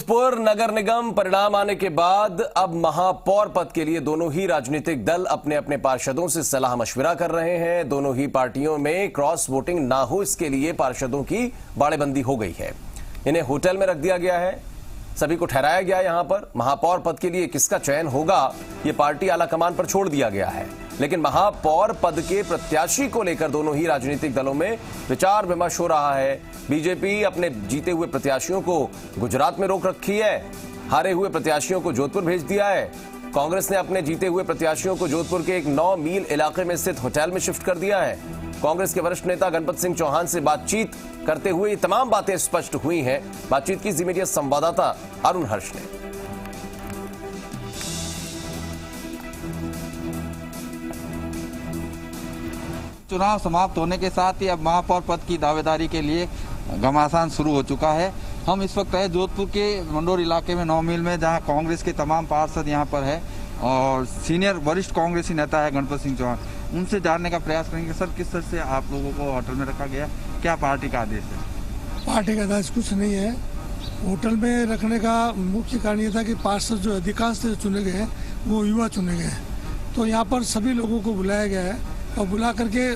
जोधपुर नगर निगम परिणाम आने के बाद अब महापौर पद के लिए दोनों ही राजनीतिक दल अपने अपने पार्षदों से सलाह मशविरा कर रहे हैं। दोनों ही पार्टियों में क्रॉस वोटिंग ना हो, इसके लिए पार्षदों की बाड़ेबंदी हो गई है। इन्हें होटल में रख दिया गया है, सभी को ठहराया गया। यहां पर महापौर पद के लिए किसका चयन होगा, ये पार्टी आलाकमान पर छोड़ दिया गया है। लेकिन महापौर पद के प्रत्याशी को लेकर दोनों ही राजनीतिक दलों में विचार विमर्श हो रहा है। बीजेपी अपने जीते हुए प्रत्याशियों को गुजरात में रोक रखी है, हारे हुए प्रत्याशियों को जोधपुर भेज दिया है। कांग्रेस ने अपने जीते हुए प्रत्याशियों को जोधपुर के एक 9 मील इलाके में स्थित होटल में शिफ्ट कर दिया है। कांग्रेस के वरिष्ठ नेता गणपत सिंह चौहान से बातचीत करते हुए ये तमाम बातें स्पष्ट हुई हैं। बातचीत की जी मीडिया संवाददाता अरुण हर्ष ने। चुनाव समाप्त होने के साथ ही अब महापौर पद की दावेदारी के लिए घमासान शुरू हो चुका है। हम इस वक्त है जोधपुर के मंडोर इलाके में 9 मील में, जहां कांग्रेस के तमाम पार्षद यहां पर है और सीनियर वरिष्ठ कांग्रेसी नेता है गणपत सिंह चौहान। उनसे जानने का प्रयास करेंगे। सर, किस तरह से आप लोगों को होटल में रखा गया, क्या पार्टी का आदेश है? पार्टी का आदेश कुछ नहीं है। होटल में रखने का मुख्य कारण ये था कि पार्षद जो अधिकांश चुने गए हैं वो युवा चुने गए हैं, तो यहाँ पर सभी लोगों को बुलाया गया है और बुला करके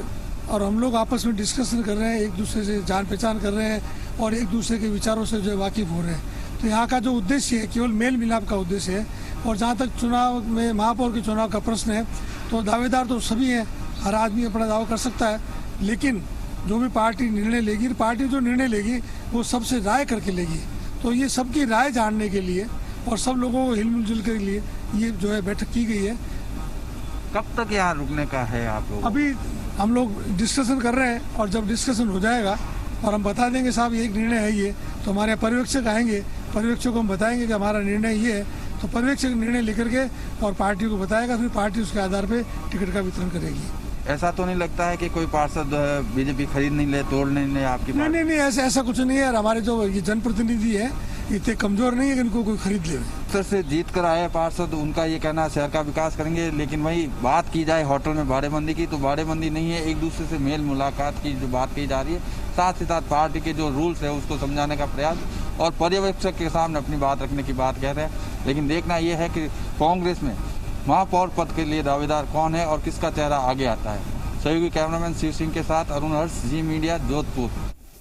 और हम लोग आपस में डिस्कशन कर रहे हैं, एक दूसरे से जान पहचान कर रहे हैं और एक दूसरे के विचारों से जो वाकिफ हो रहे हैं। तो यहाँ का जो उद्देश्य है केवल मेल मिलाप का उद्देश्य है। और जहाँ तक चुनाव में महापौर के चुनाव का प्रश्न है, तो दावेदार तो सभी हैं, हर आदमी अपना दावा कर सकता है, लेकिन जो भी पार्टी निर्णय लेगी, पार्टी जो निर्णय लेगी वो सबसे राय करके लेगी। तो ये सबकी राय जानने के लिए और सब लोगों को हिलमिल के लिए ये जो है बैठक की गई है। कब तक यहाँ रुकने का है आप लोग? अभी हम लोग डिस्कशन कर रहे हैं और जब डिस्कशन हो जाएगा और हम बता देंगे साहब ये एक निर्णय है ये, तो हमारे पर्यवेक्षक आएंगे, पर्यवेक्षक को हम बताएंगे कि हमारा निर्णय ये है, तो पर्यवेक्षक निर्णय लेकर के और पार्टी को बताएगा, फिर पार्टी उसके आधार पे टिकट का वितरण करेगी। ऐसा तो नहीं लगता है कि कोई पार्षद बीजेपी खरीद नहीं ले, तोड़ नहीं ले आपकी? नहीं, ऐसा कुछ नहीं है। हमारे जो ये जनप्रतिनिधि है इतने कमजोर नहीं है कि इनको कोई खरीद ले। सर से जीत कर आए पार्षद, उनका ये कहना है शहर का विकास करेंगे, लेकिन वही बात की जाए होटल में बाड़ेबंदी की, तो बाड़ेबंदी नहीं है, एक दूसरे से मेल मुलाकात की जो बात की जा रही है। साथ ही साथ पार्टी के जो रूल्स है उसको समझाने का प्रयास और पर्यवेक्षक के सामने अपनी बात रखने की बात कह रहे हैं। लेकिन देखना यह है कि कांग्रेस में महापौर पद के लिए दावेदार कौन है और किसका चेहरा आगे आता है। सहयोगी कैमरामैन शिव सिंह के साथ अरुण हर्ष, जी मीडिया, जोधपुर।